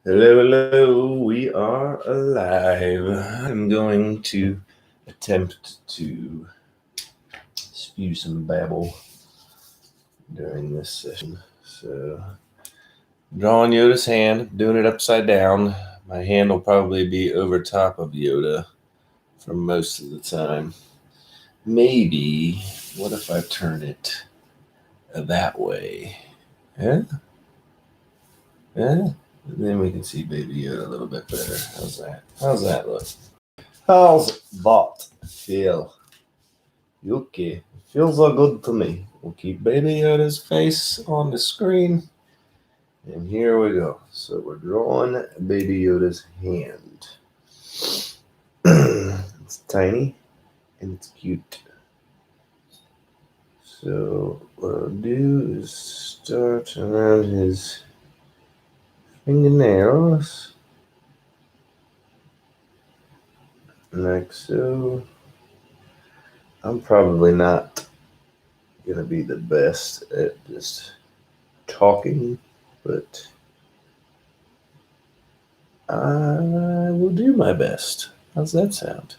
Hello, hello, we are alive. I'm going to attempt to spew some babble during this session. So, drawing Yoda's hand, doing it upside down. My hand will probably be over top of Yoda for most of the time. Maybe, what if I turn it that way? Yeah? Yeah? Then we can see baby Yoda a little bit better. How's that? How's that look? How's that feel? Okay, feels all good to me. We'll keep Baby Yoda's face on the screen. And here we go. So we're drawing Baby Yoda's hand. It's tiny and it's cute. So what I'll do is start around his fingernails. Like so. I'm probably not going to be the best at just talking, but I will do my best. How's that sound?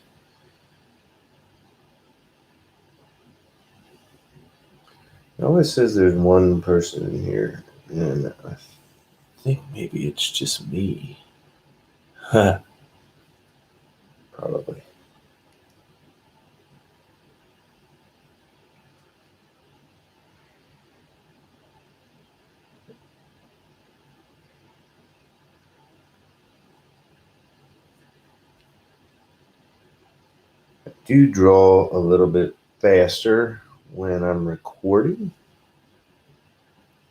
It always says there's one person in here, and I think maybe it's just me. Huh. Probably. I do draw a little bit faster when I'm recording.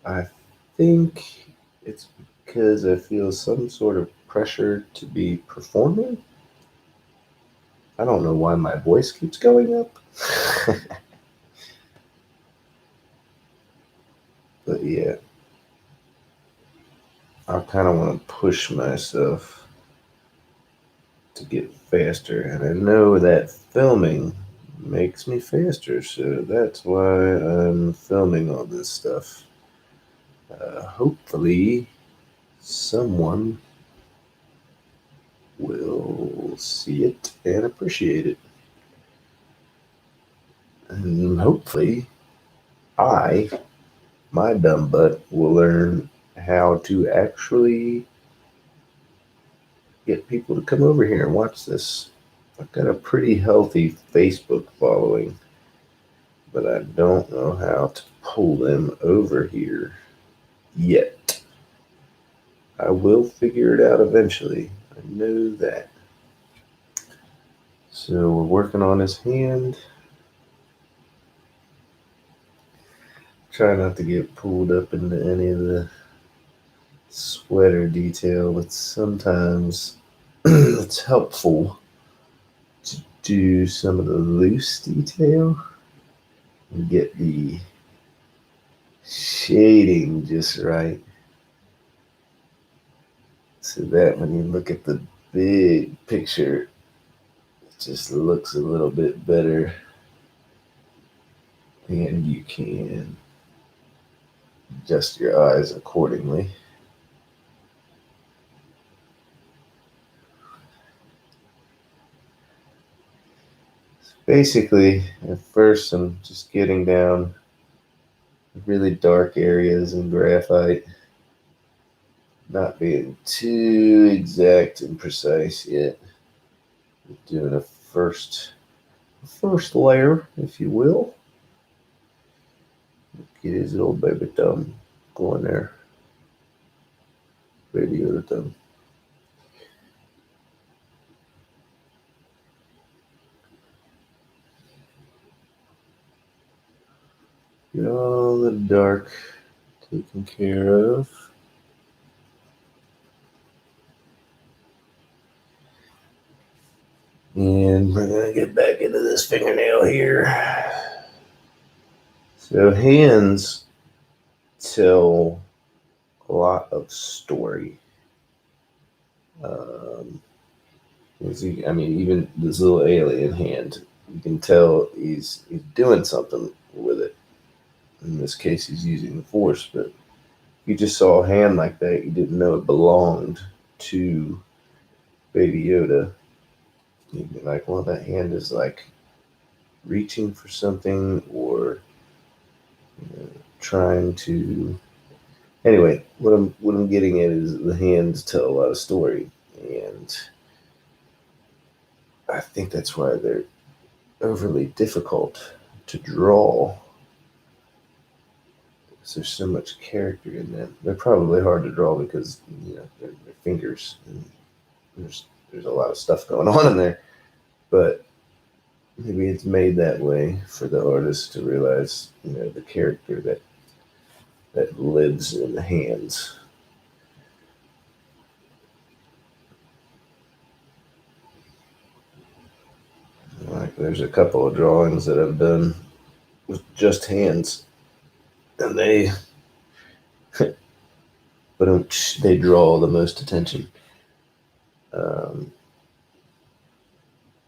I think it's because I feel some sort of pressure to be performing. I don't know why my voice keeps going up. But yeah, I kind of want to push myself to get faster, and I know that filming makes me faster, so that's why I'm filming all this stuff. Hopefully, someone will see it and appreciate it, and hopefully, my dumb butt, will learn how to actually get people to come over here and watch this. I've got a pretty healthy Facebook following, but I don't know how to pull them over here yet. I will figure it out eventually. I know that. So we're working on his hand. Try not to get pulled up into any of the sweater detail, but sometimes it's helpful to do some of the loose detail and get the shading just right, so that when you look at the big picture, it just looks a little bit better, and you can adjust your eyes accordingly. Basically, at first, I'm just getting down really dark areas in graphite, not being too exact and precise yet. Doing a first layer, if you will. Get his little baby thumb going there. Baby Yoda thumb. Get all the dark taken care of. And we're going to get back into this fingernail here. So hands tell a lot of story. Even this little alien hand, you can tell he's doing something with it. In this case, he's using the force, but you just saw a hand like that, you didn't know it belonged to Baby Yoda, you'd be like, well, that hand is like reaching for something or trying to. Anyway, what I'm getting at is the hands tell a lot of story, and I think that's why they're overly difficult to draw. Because there's so much character in them. They're probably hard to draw because they're fingers, and there's a lot of stuff going on in there. But maybe it's made that way for the artist to realize the character that lives in the hands. Like there's a couple of drawings that I've done with just hands, and they draw the most attention. Um,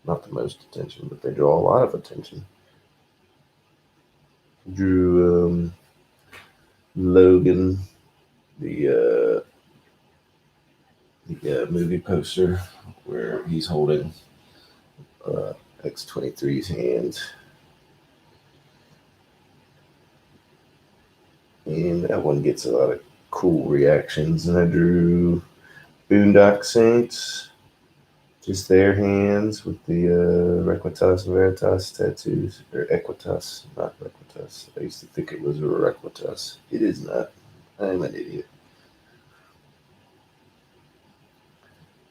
Not the most attention, but they draw a lot of attention. Drew Logan, the movie poster where he's holding X-23's hand, and that one gets a lot of cool reactions. And I drew Boondock Saints, just their hands with the Requitas Veritas tattoos, or Equitas, not Requitas. I used to think it was a Requitas. It is not. I'm an idiot.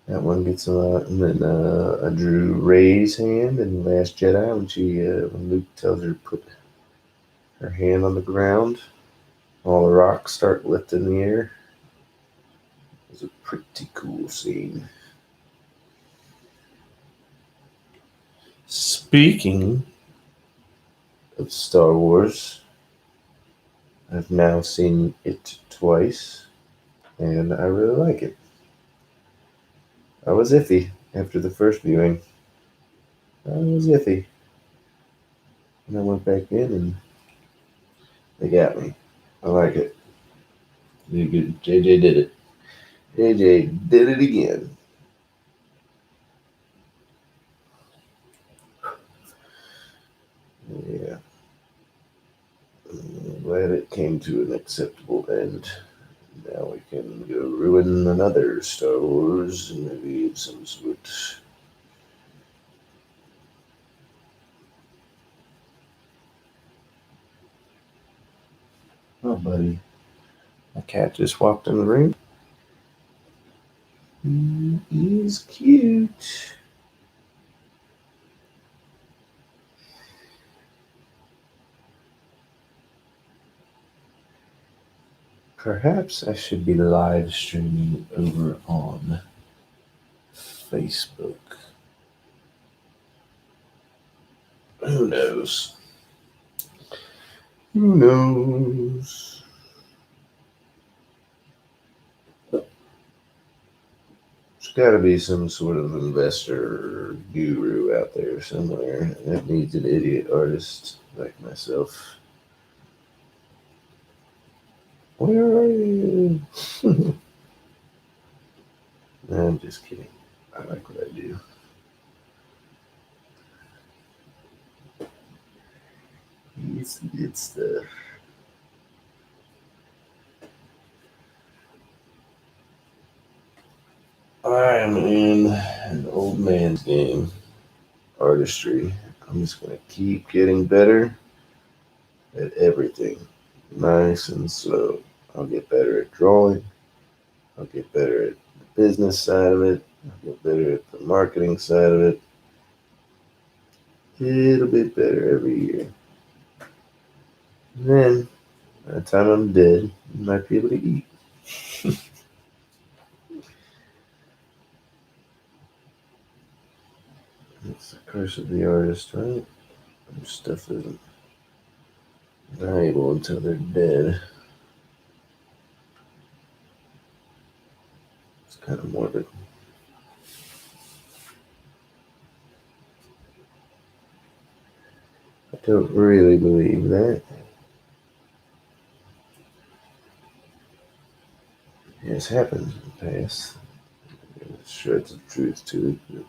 That one gets a lot. And then I drew Rey's hand in The Last Jedi when Luke tells her to put her hand on the ground. All the rocks start lifting in the air. It was a pretty cool scene. Speaking of Star Wars, I've now seen it twice, and I really like it. I was iffy after the first viewing. And I went back in, and they got me. I like it. JJ did it. JJ did it again. Yeah. I'm glad it came to an acceptable end. Now we can go ruin another Star Wars movie of some sort. Oh, buddy. My cat just walked in the room. He is cute. Perhaps I should be live streaming over on Facebook. Who knows? Who knows? There's got to be some sort of investor or guru out there somewhere that needs an idiot artist like myself. Where are you? I'm just kidding. I like what I do. It's good stuff. I am in an old man's game, artistry. I'm just going to keep getting better at everything, nice and slow. I'll get better at drawing. I'll get better at the business side of it. I'll get better at the marketing side of it. A little bit better every year. And then, by the time I'm dead, I might be able to eat. It's the curse of the artist, right? Their stuff isn't valuable until they're dead. It's kind of morbid. I don't really believe that. It has happened in the past. shreds of truth to it.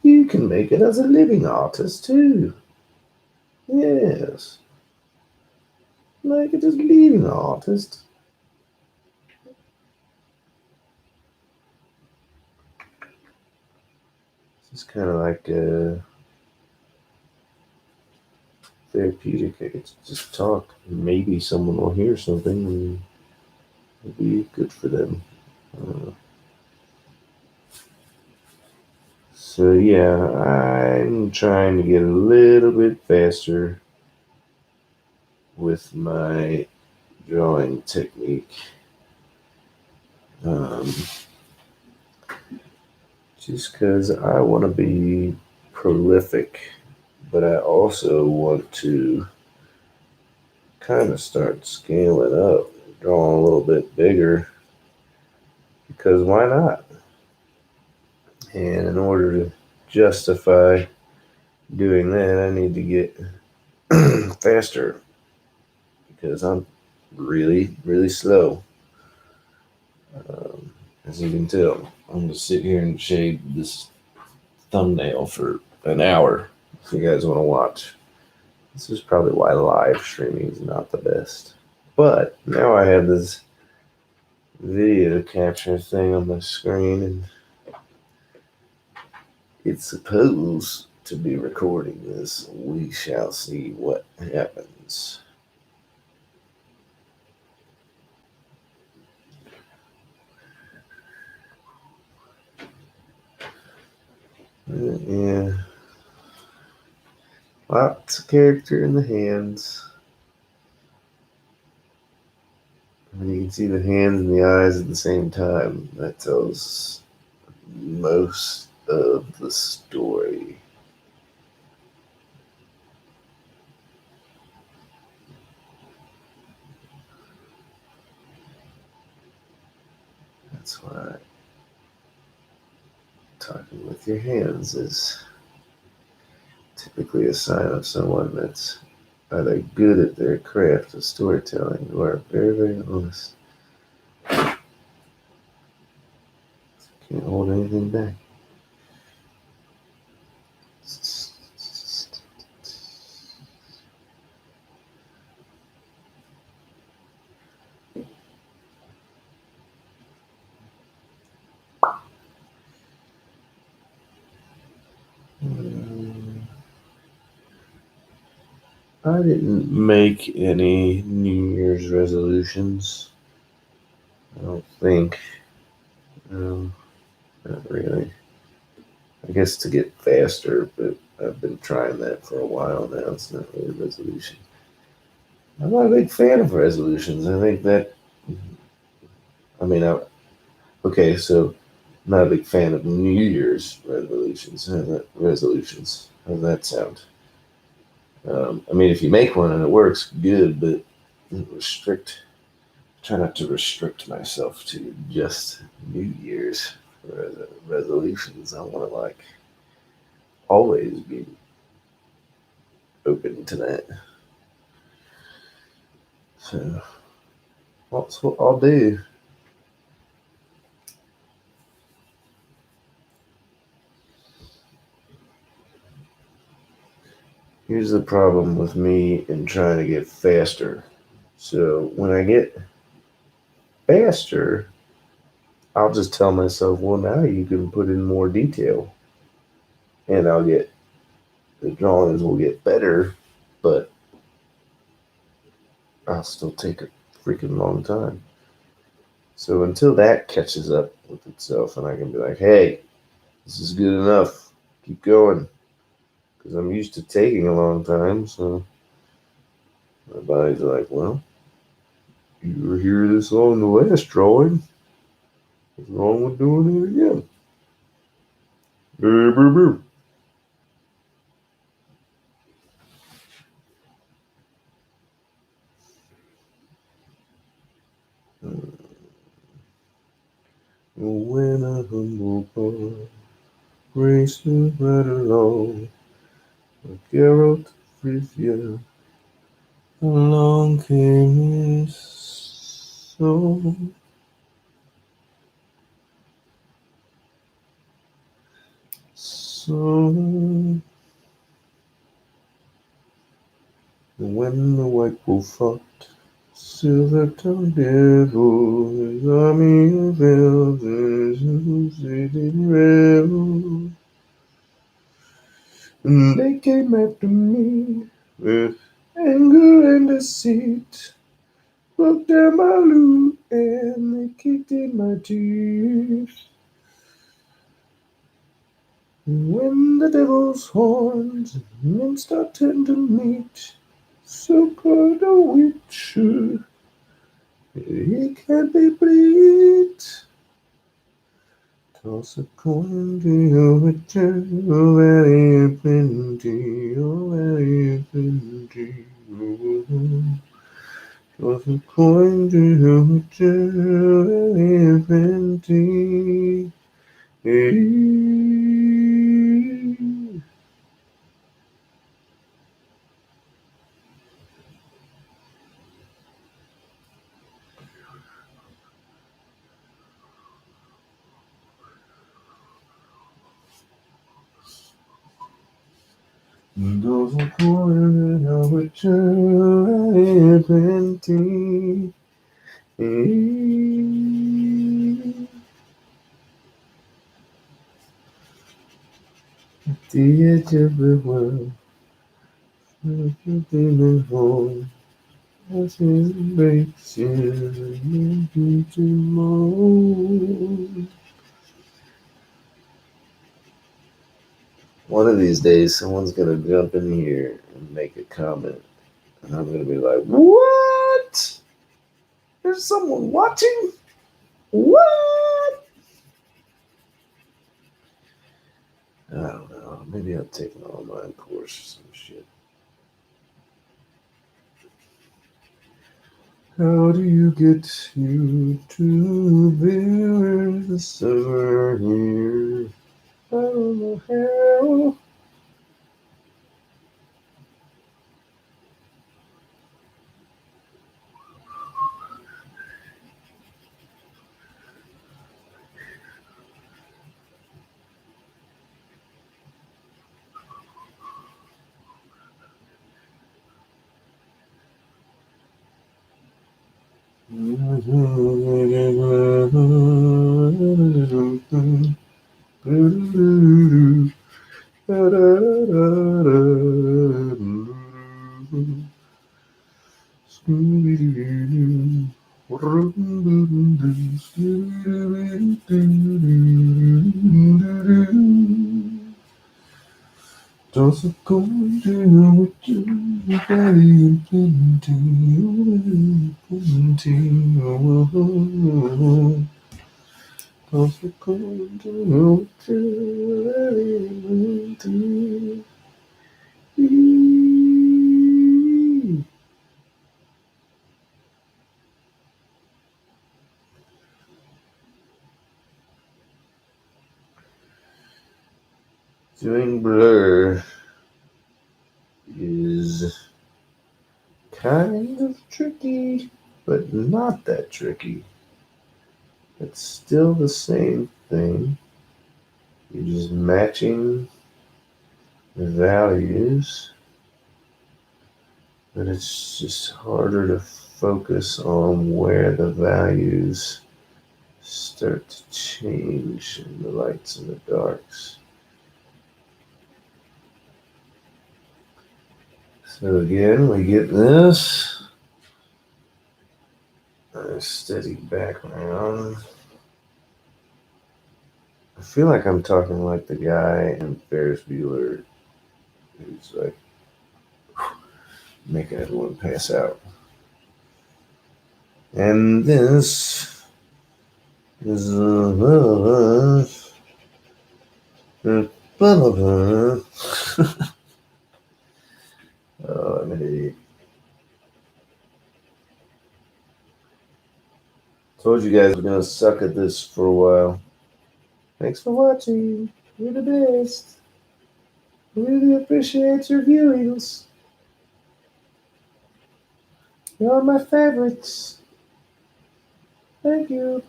You can make it as a living artist too. Yes, make it as a living artist. It's kind of like therapeutic. I get to just talk. Maybe someone will hear something and it'll be good for them. Uh, so yeah, I'm trying to get a little bit faster with my drawing technique. Um, just because I want to be prolific, but I also want to kind of start scaling up, drawing a little bit bigger, because why not? And in order to justify doing that, I need to get faster because I'm really, really slow. Um, as you can tell, I'm going to sit here and shade this thumbnail for an hour if you guys want to watch. This is probably why live streaming is not the best. But now I have this video capture thing on my screen, and it's supposed to be recording this. We shall see what happens. Yeah. Lots of character in the hands. And you can see the hands and the eyes at the same time. That tells most of the story. That's why talking with your hands is typically a sign of someone that's either good at their craft of storytelling or very, very honest. Can't hold anything back. I didn't make any New Year's resolutions. I don't think. No, not really. I guess to get faster, but I've been trying that for a while now. It's not really a resolution. I'm not a big fan of resolutions. I think that, I mean, okay, so I'm not a big fan of New Year's resolutions. Resolutions. How does that sound? I mean, if you make one and it works, good, but restrict. Try not to restrict myself to just New Year's resolutions. I want to always be open to that. So that's what I'll do. Here's the problem with me in trying to get faster. So when I get faster, I'll just tell myself, well, now you can put in more detail, and the drawings will get better, but I'll still take a freaking long time. So until that catches up with itself, and I can be like, hey, this is good enough, keep going, because I'm used to taking a long time. So my body's like, well, you were here this long the last drawing. What's wrong with doing it again? Brr, brr, brr. When a humble boy raced right along, a Geralt Rivia, along came his soul. song. When the white wolf fought silver-tongued devil, his army of elders who did rebel, and they came after me with anger and deceit, broke down my loot and they kicked in my teeth. And when the devil's horns and men start tender meat, so could a witcher, he can't be beat. Toss a coin to your witcher, oh valley of plenty, oh valley of plenty. Oh. Toss a coin to your witcher, oh valley of plenty. Hey. Those are corners of which I have plenty. At the edge of the world, demon home, as it breaks into tomorrow. One of these days, someone's gonna jump in here and make a comment, and I'm gonna be like, "What? There's someone watching? What?" I don't know. Maybe I'll take an online course or some shit. How do you get YouTube? There's a server here. I don't know how. Toss a coin to your witcher, valley of plenty, oh, plenty, oh. Toss a coin to your witcher, valley of plenty. Doing blur is kind of tricky, but not that tricky. It's still the same thing. You're just matching the values, but it's just harder to focus on where the values start to change in the lights and the darks. So again, we get this. A steady background. I feel like I'm talking like the guy in Ferris Bueller who's like making everyone pass out. And this is oh, I'm an idiot. Told you guys we're gonna suck at this for a while. Thanks for watching. You're the best. Really appreciate your viewings. You're my favorites. Thank you.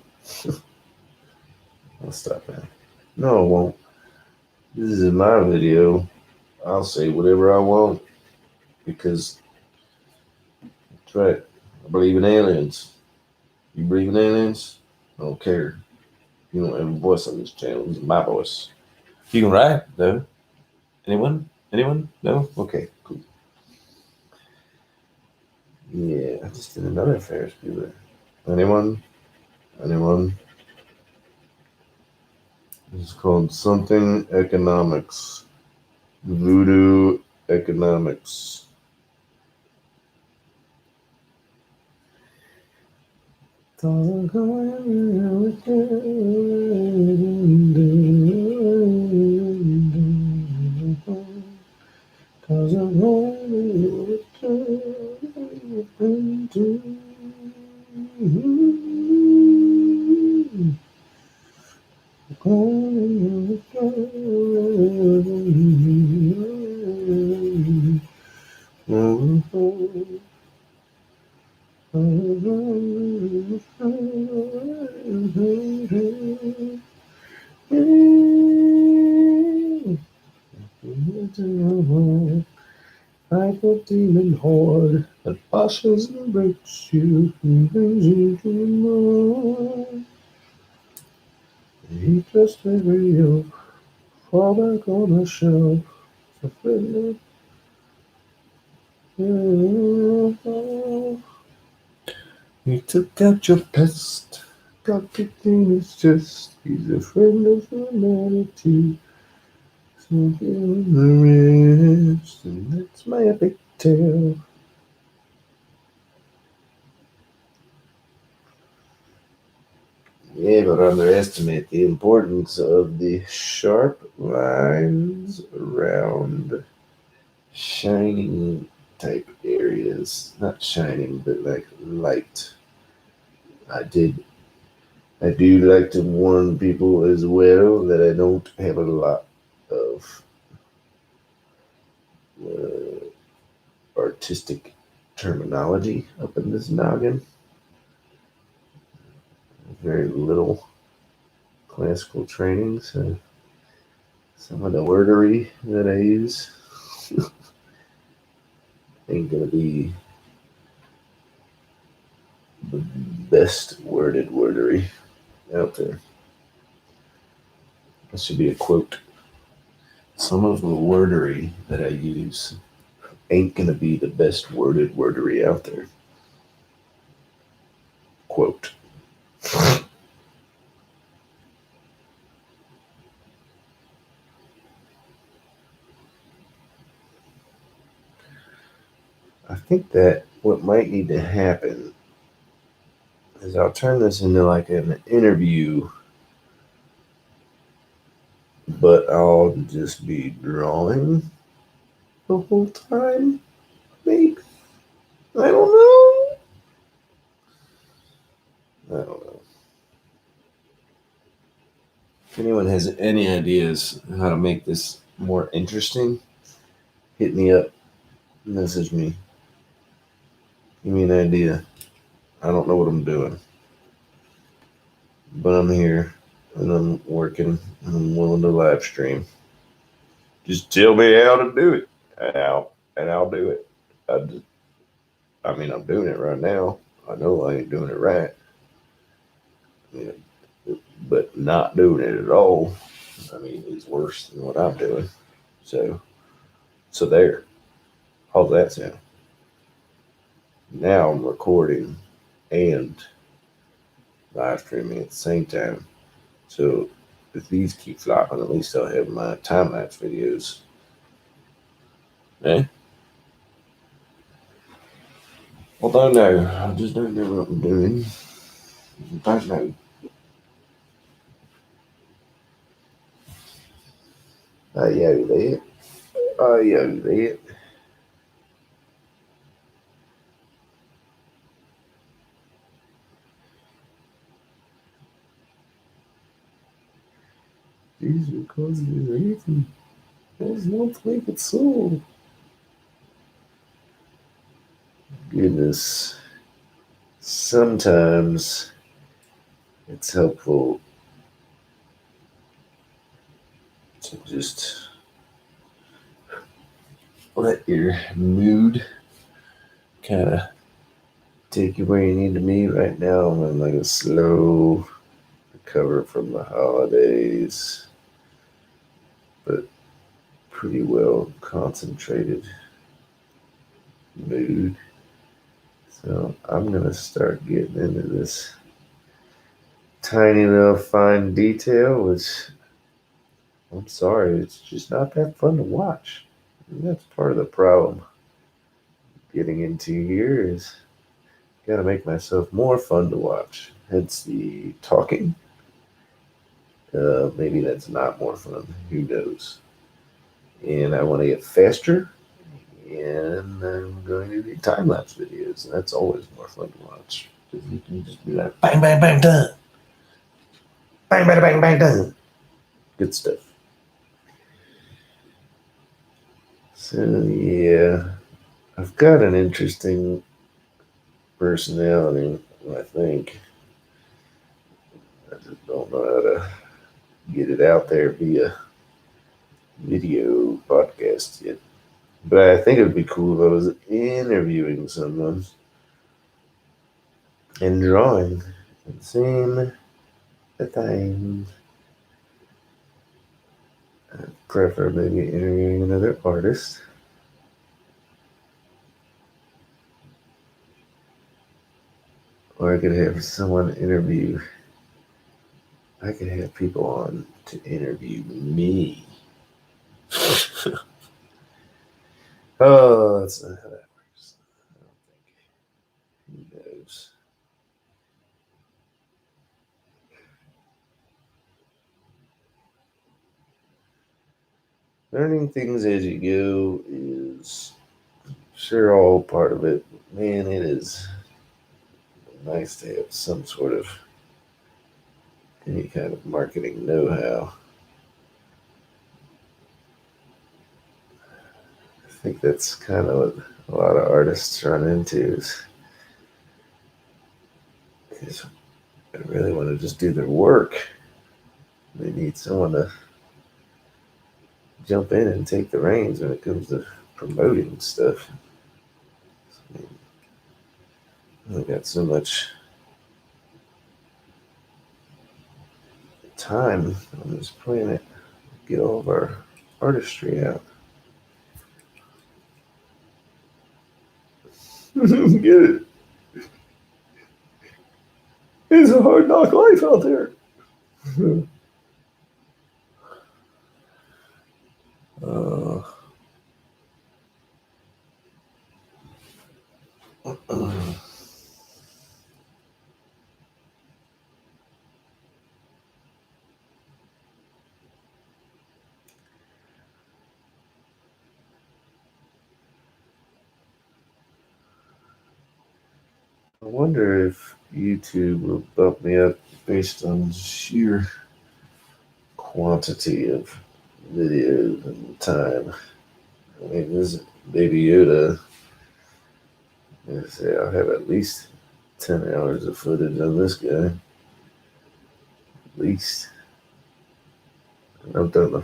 I'll stop now. No, I won't. This is my video. I'll say whatever I want because that's right. I believe in aliens. You believe in aliens? I don't care. You don't have a voice on this channel. This is my voice. You can write though. Anyone? Anyone? No? Okay, cool. Yeah, I just did another Ferris Bueller. Anyone? Anyone? It's called something economics. Voodoo economics. Like a demon horde that pushes and breaks you and brings you to the moon. He just every real fall back on the shelf. So friendly. He took out your pest, got kicked in his chest. He's a friend of humanity. So give him the rest, and that's my epic tale. Never underestimate the importance of the sharp lines around shining type areas. Not shining, but like light. I did. I do like to warn people as well that I don't have a lot of artistic terminology up in this noggin. Very little classical training, so some of the wordery that I use ain't gonna be the best worded wordery out there. That should be a quote. Some of the wordery that I use ain't gonna be the best worded wordery out there. Quote. I think that what might need to happen is I'll turn this into like an interview, but I'll just be drawing the whole time. Maybe. I don't know. I don't know. If anyone has any ideas how to make this more interesting, hit me up. Message me. Give me an idea. I don't know what I'm doing, but I'm here and I'm working and I'm willing to live stream. Just tell me how to do it, and I'll do it. I mean, I'm doing it right now. I know I ain't doing it right, yeah, but not doing it at all, I mean, is worse than what I'm doing. So there. How's that sound? Now I'm recording and live streaming at the same time. So if these keep flopping, at least I'll have my time lapse videos. Eh? Well, don't know. I just don't know what I'm doing. Don't know. Yo there. Yo there. These are causes of reason. There's no flavor soul. Goodness. Sometimes it's helpful to just let your mood kind of take you where you need to be. Right now, I'm in like a slow recover from the holidays, but pretty well concentrated mood. So I'm gonna start getting into this tiny little fine detail, which I'm sorry, it's just not that fun to watch. And that's part of the problem. Getting into here is gotta make myself more fun to watch. Hence the talking. Maybe that's not more fun. Who knows? And I want to get faster, and I'm going to do time lapse videos. And that's always more fun to watch because you can just be like bang, bang, bang, done, bang, bang, bang, bang, done. Good stuff. So yeah, I've got an interesting personality. I think I just don't know how to get it out there via video podcast yet. But I think it would be cool if I was interviewing someone and drawing at the same time. Preferably interviewing another artist. Or I could have someone interview. I could have people on to interview me. Oh, that's not how that works. I don't think. Who knows? Learning things as you go is sure all part of it. Man, it is nice to have some sort of any kind of marketing know-how. I think that's kind of what a lot of artists run into is they really want to just do their work. They need someone to jump in and take the reins when it comes to promoting stuff. I got so much time on this planet to get all of our artistry out. Get it? It's a hard knock life out there. uh, I wonder if YouTube will bump me up based on sheer quantity of videos and time. I mean, this baby Yoda, I say I'll have at least 10 hours of footage on this guy. At least. And I've done a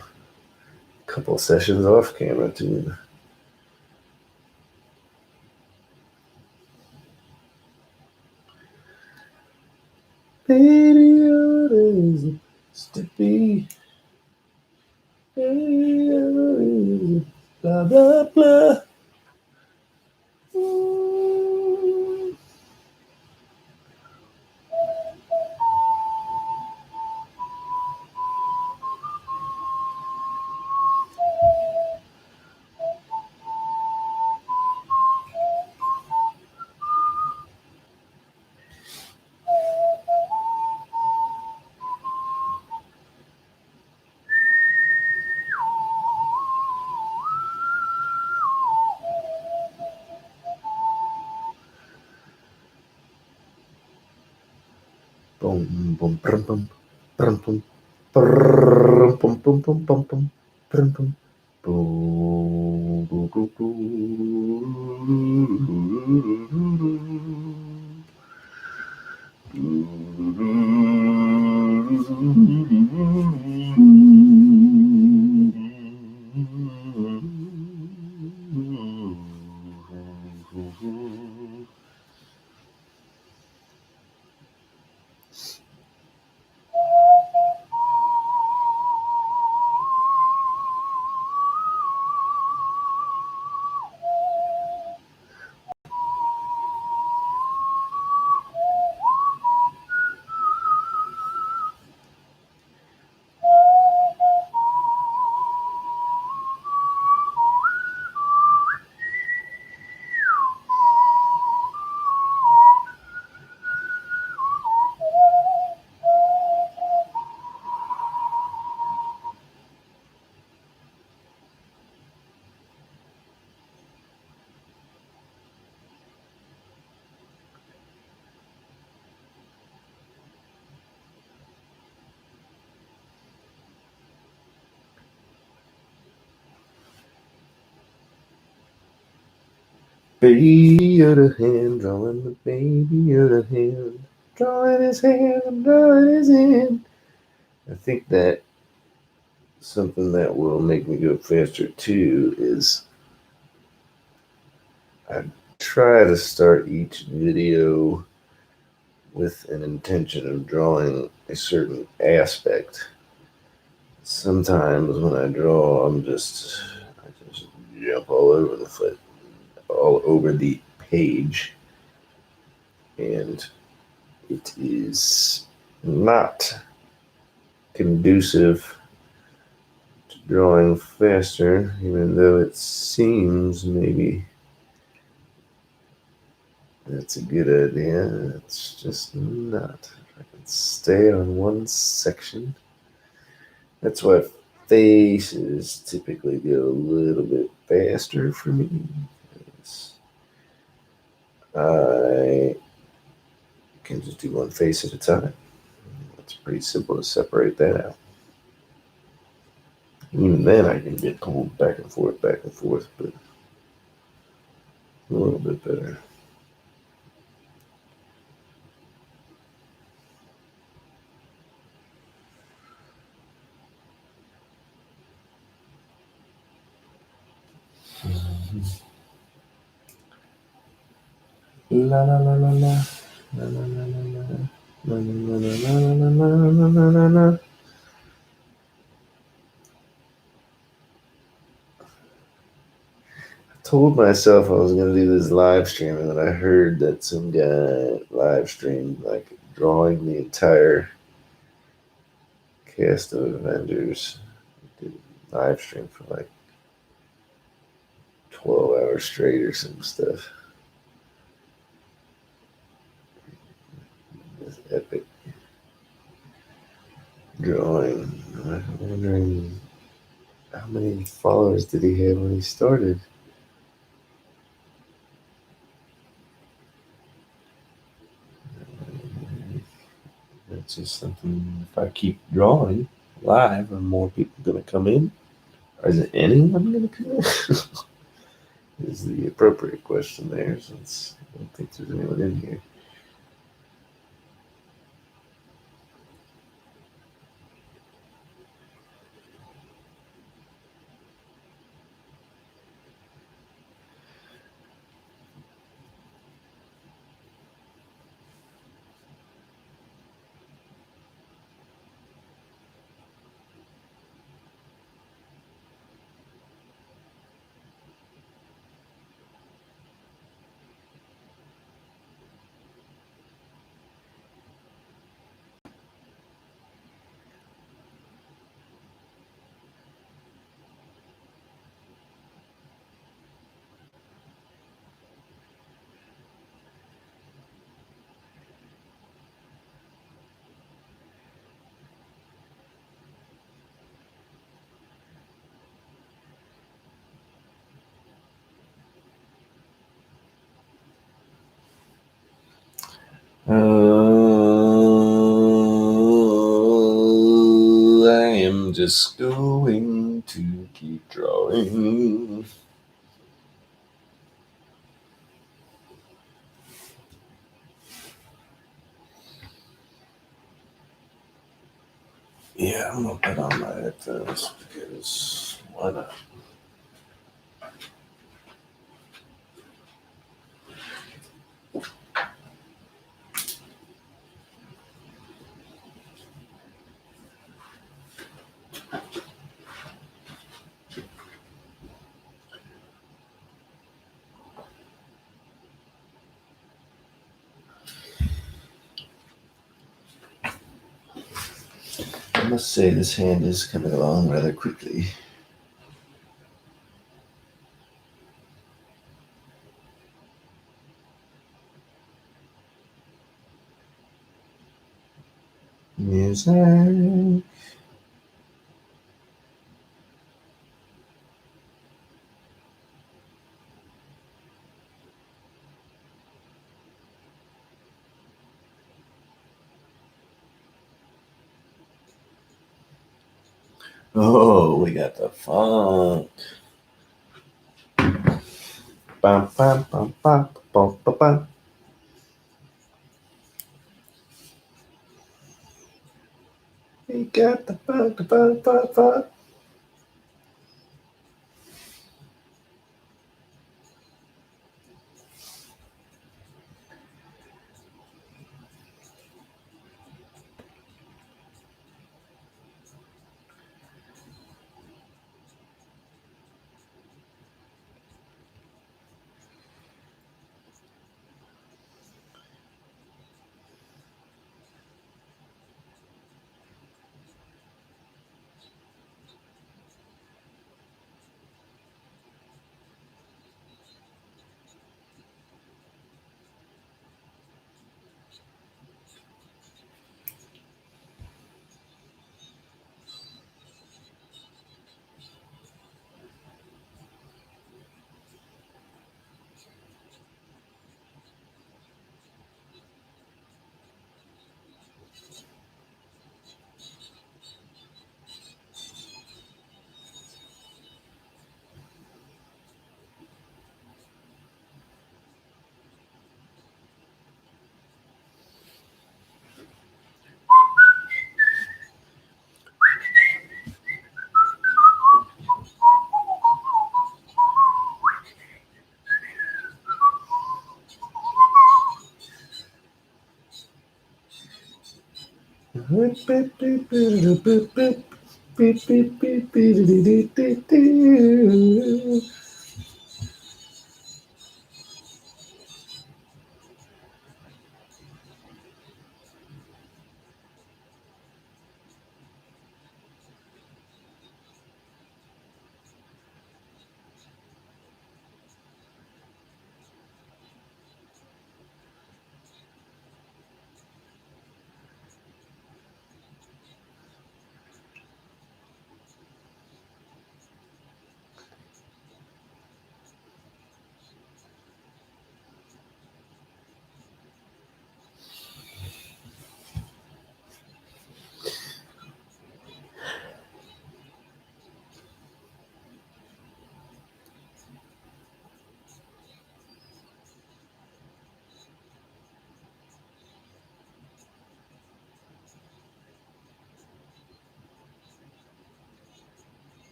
couple sessions off camera too. Baby Yoda is supposed to be. Baby Yoda is blah blah blah. Boom, boom, brum, bum, brum, bum, brrrr, bum, bum, bum, bum, bum, brum, bum, boom, boo, boo, boo. Baby Yoda hand, drawing the baby Yoda hand, drawing his hand, I'm drawing his hand. I think that something that will make me go faster too is I try to start each video with an intention of drawing a certain aspect. Sometimes when I draw, I just jump all over the page, and it is not conducive to drawing faster, even though it seems maybe that's a good idea. It's just not. I can stay on one section. That's why faces typically go a little bit faster for me. I can just do one face at a time. It's pretty simple to separate that out. Even then, I can get pulled back and forth, but a little bit better. La la la la la. La la la la la. La la la la la la la la la. Told myself I was going to do this live stream, and then I heard that some guy live streamed like drawing the entire cast of Avengers. Did live stream for like 12 hours straight or some stuff. This epic drawing. I'm wondering how many followers did he have when he started? That's just something, if I keep drawing live, are more people going to come in? Or is it anyone going to come in? Is the appropriate question there, since I don't think there's anyone in here. I am just going to keep drawing. Yeah, I'm gonna put on my headphones because why not? I must say this hand is coming along rather quickly. Music. Oh, we got the funk. bum, bum, bum, bum, bum, bum, bum. We got the bug, the bug, bug, bug.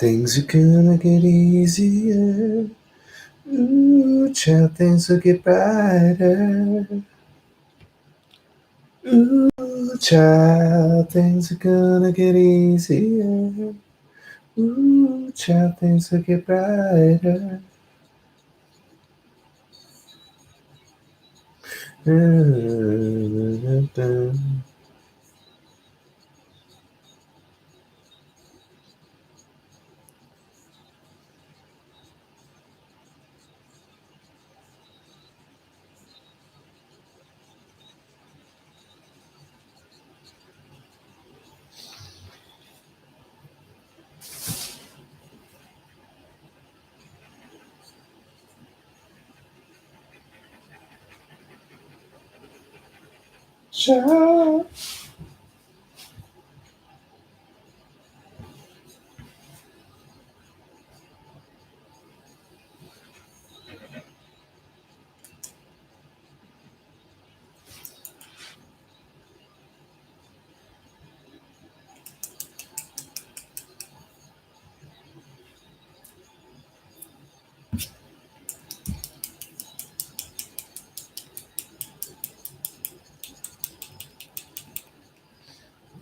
Things are gonna get easier. Ooh, child, things will get brighter. Ooh, child, things are gonna get easier. Ooh, child, things will get brighter. Child.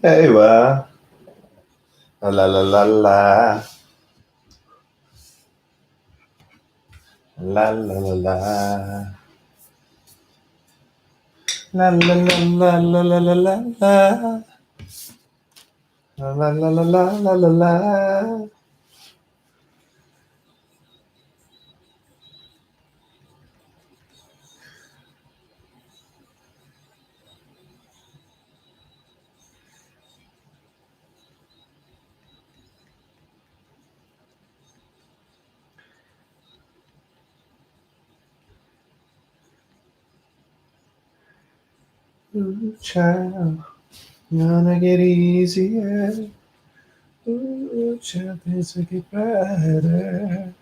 Hey, la la la la la la la la la. La la la la la la la la la. La la la la la la la. Ooh, child, gonna get easier. Ooh, child, things will get better.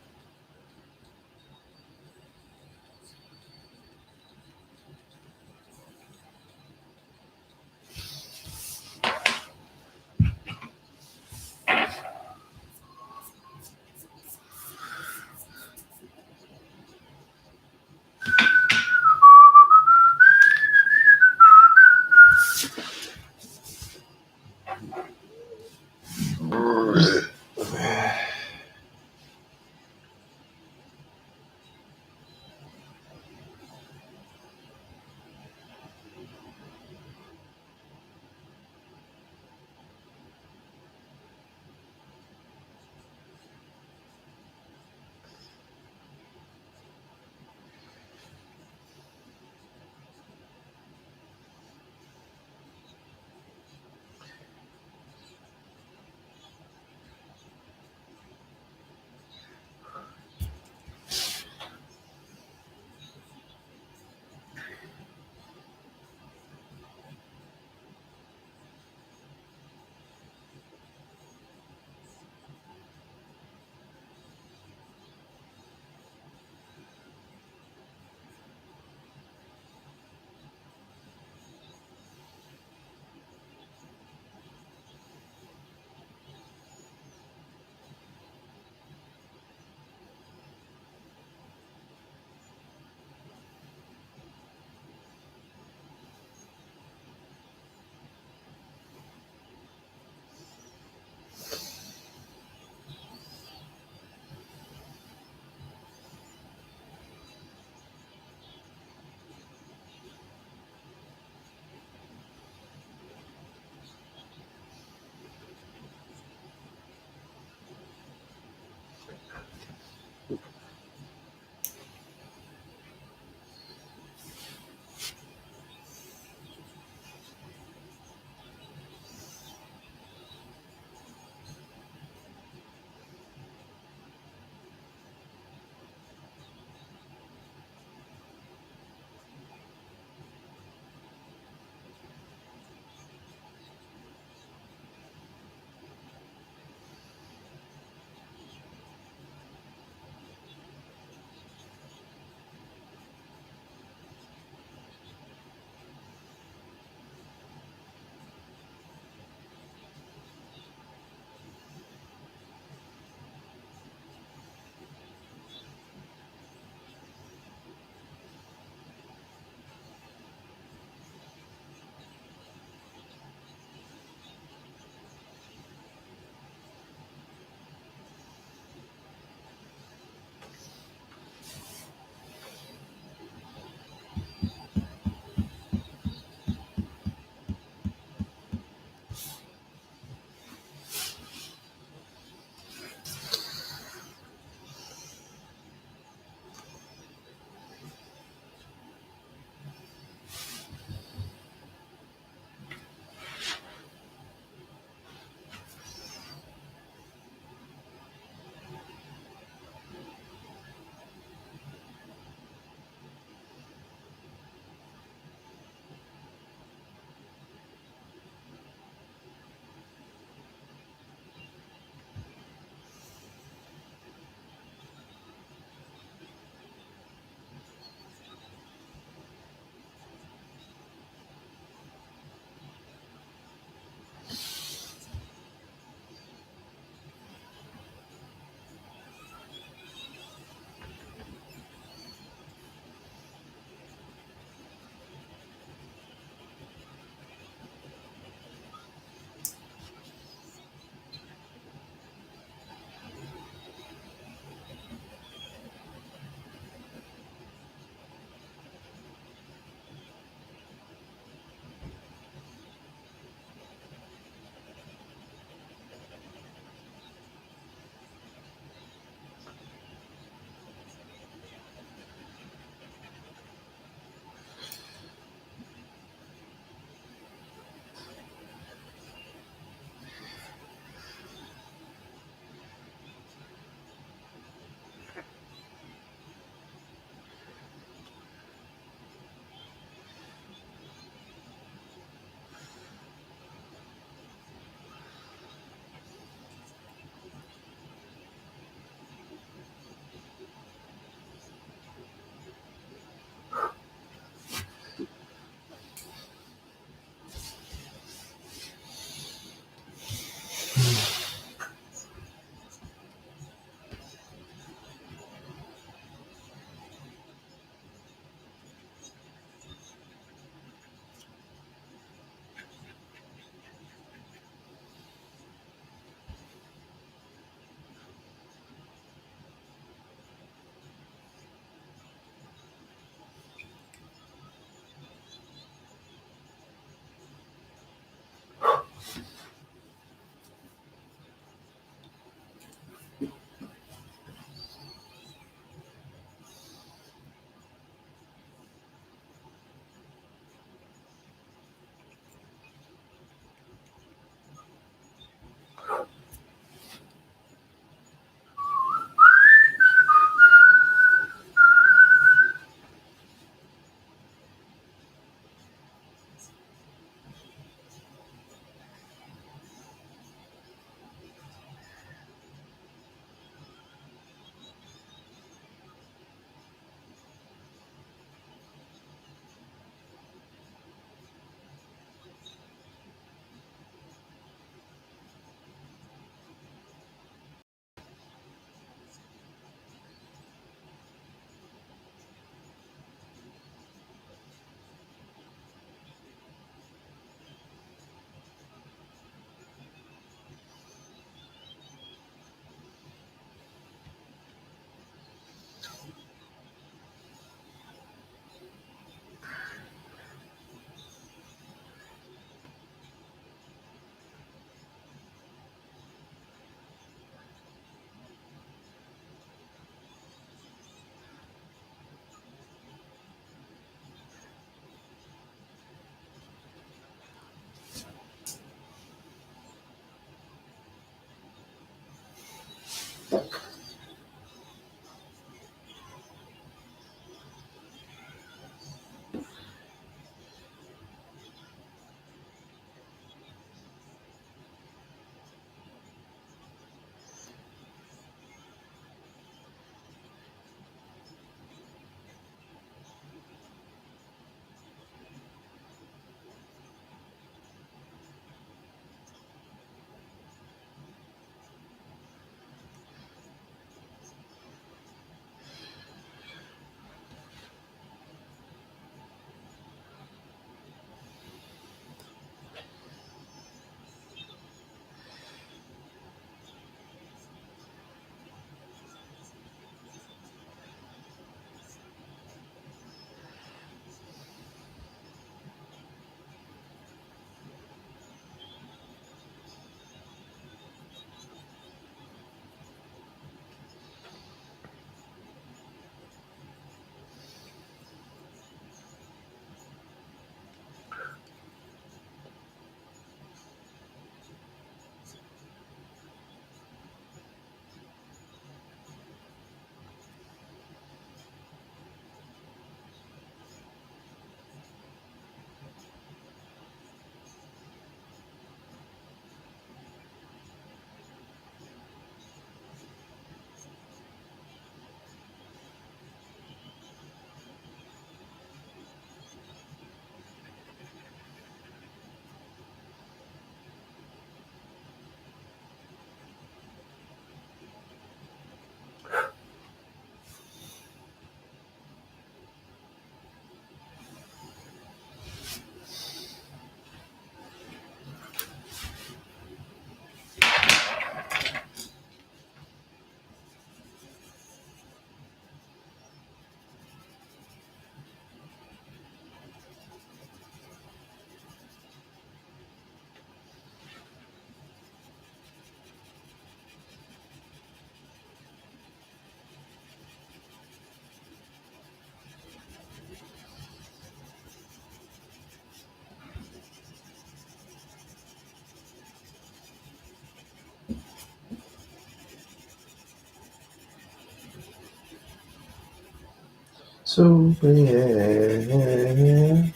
So bad,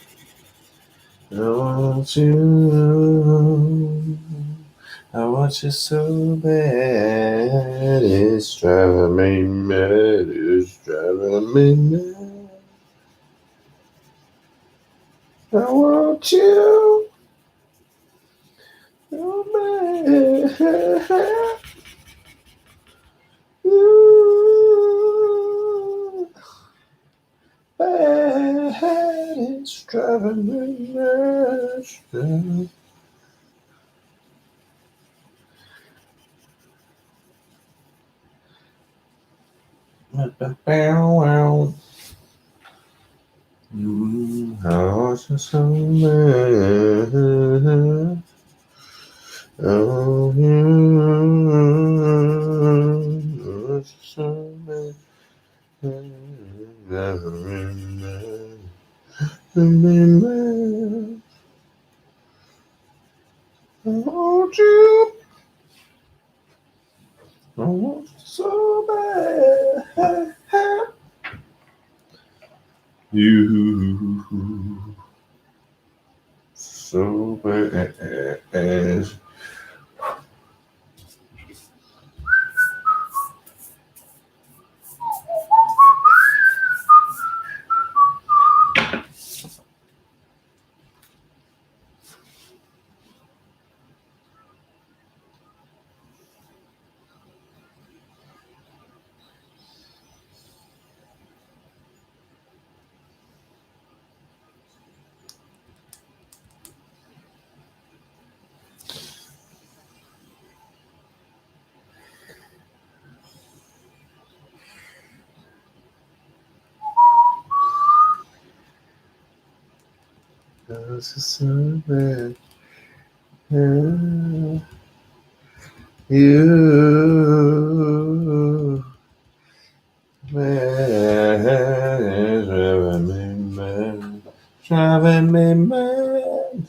I want you. I want you so bad, it's driving me mad, it's driving me mad. I want you so bad. Ooh, bad is driving me nuts. Wow. Oh, so bad. Oh, so bad. Remember, I want you. I want you so bad. You so bad. This is so bad. You man is driving me mad. Driving me mad.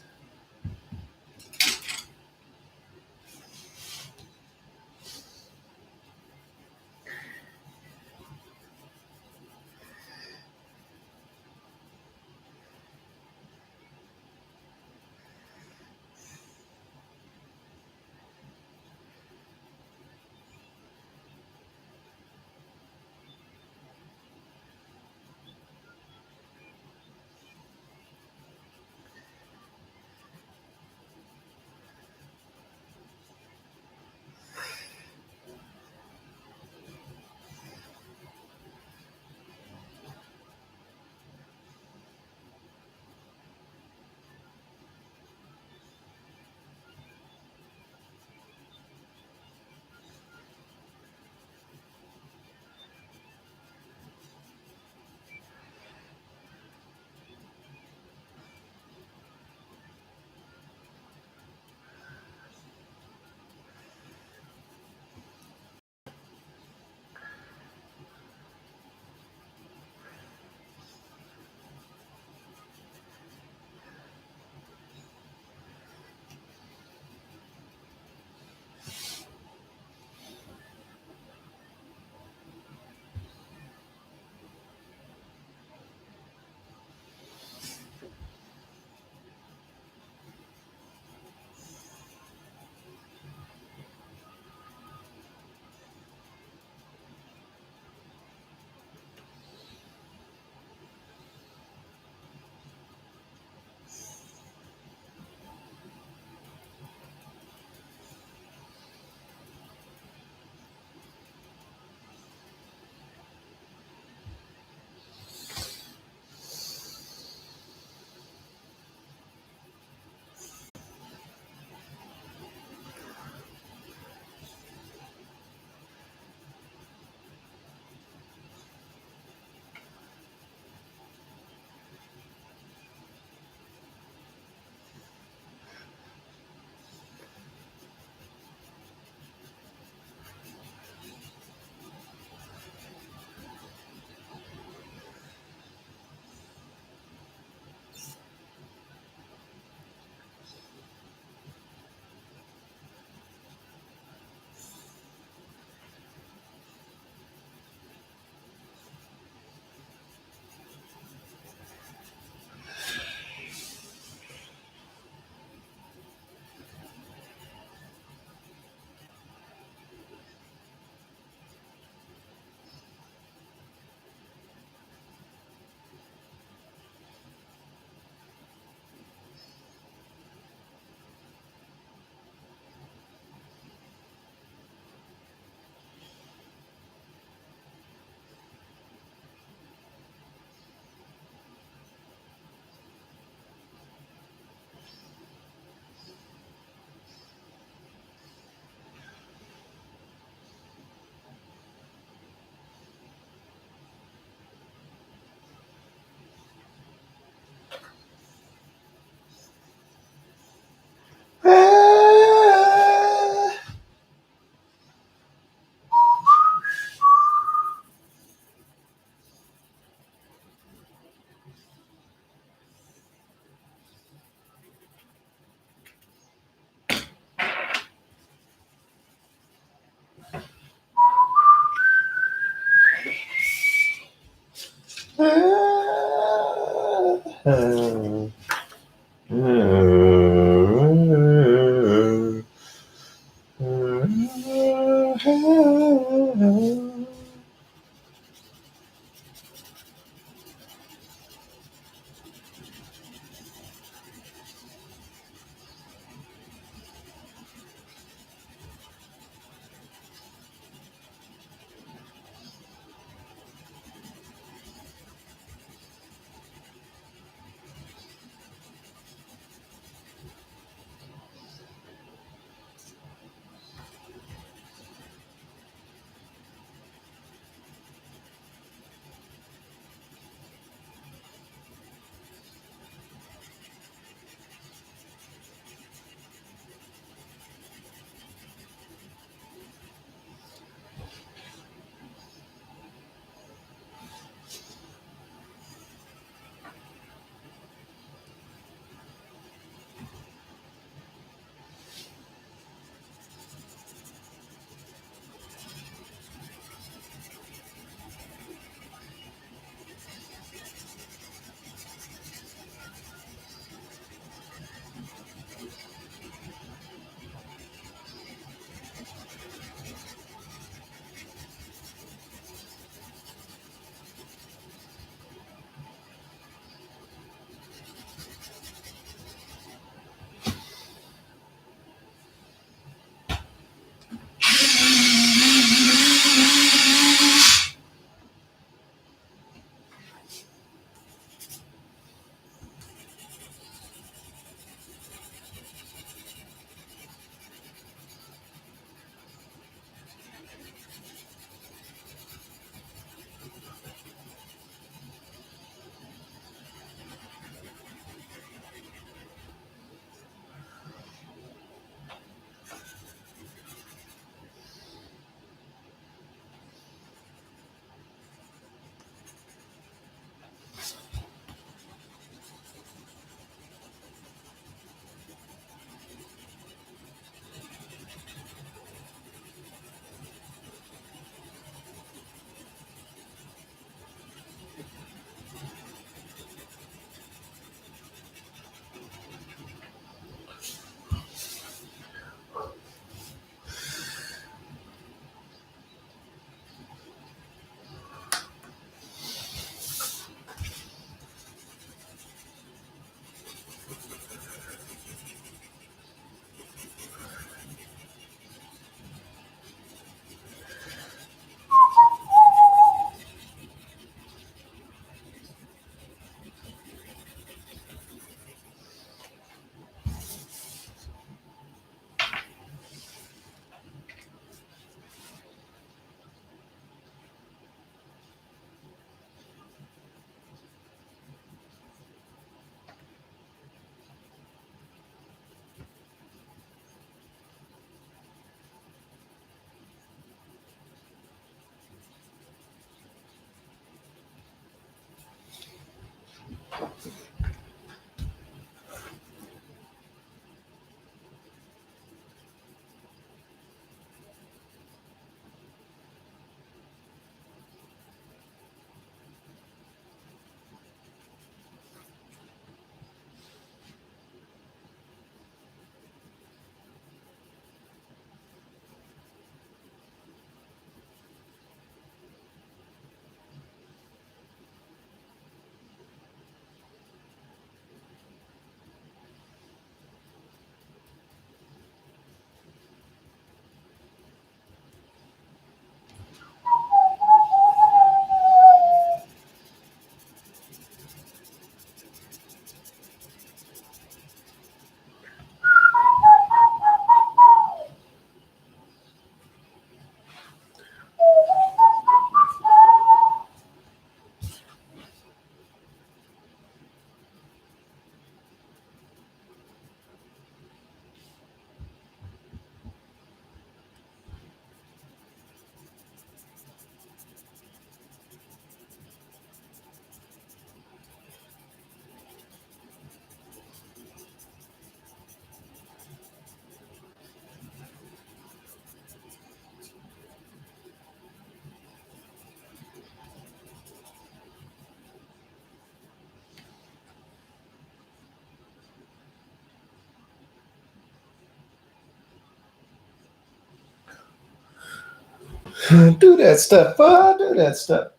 Do that stuff, do that stuff.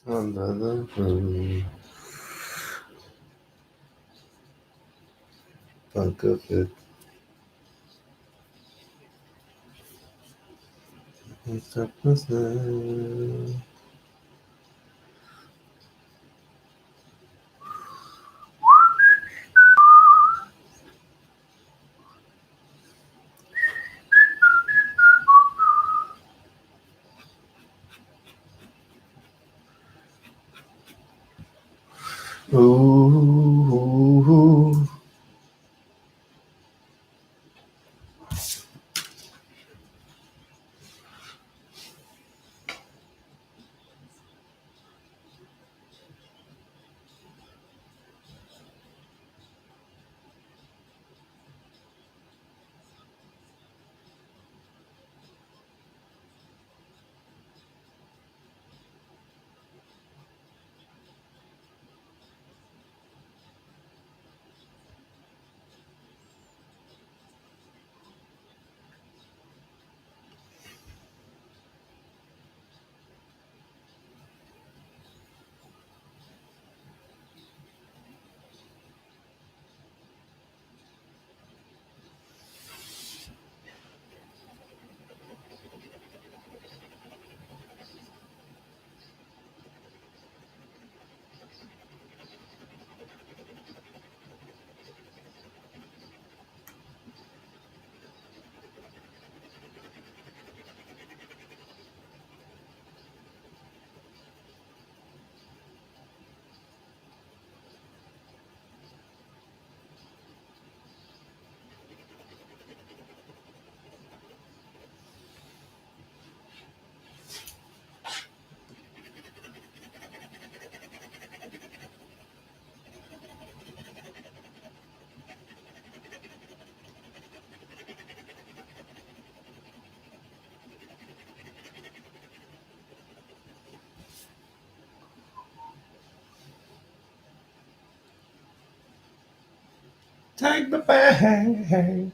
Under the moon. Think of it. It's a person. Ooh. Take the bag.